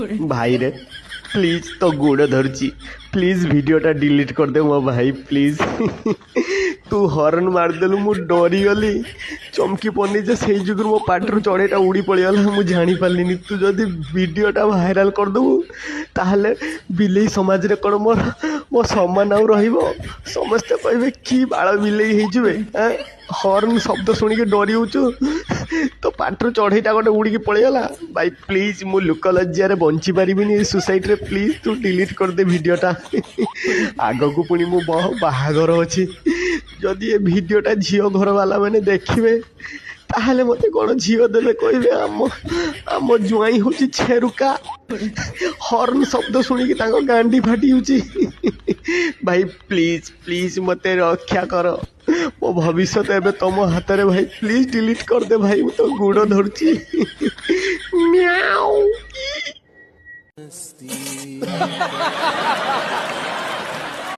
भाई रे प्लीज तो गोड़ धरची प्लीज वीडियोटा डिलीट कर दे मो भाई प्लीज तू हॉर्न मारदेलु मु डरी गली चमकी पड़नी जे से जुगर मो पाटर चढ़ेटा उड़ी पड़गला मु जानी पारलिनी तू जदि वीडियोटा भाइराल करदेबु ताहले बिलेई समाज रे कौन मोर मो सम्मान आउ रहिबो समस्ते कहबे कि बाळ बिलेई हेजिबे हॉर्न शब्द शुणिक डरी होचु तो पाटर चढ़ेटा गोटे उड़ी पड़ेगला भाई प्लीज मु लोक लज्जा बंची पारिनी सोसाइटी रे प्लीज तू डिलीट कर दे वीडियोटा आग को पुणी मो बाहागर अच्छी जदि ये वीडियोटा झील घर वाला मैंने देखिए ताहले मते कौन झील देवे कहे आम जुआई हूँ छेरुका हॉर्न शब्द शुणिकी गांडी फाटी होची भाई प्लीज प्लीज मते रक्षा कर मो भविष्य एवं तुम हाथ में भाई प्लीज डिलीट कर दे भाई मु तो गुड़ धरची म्याऊ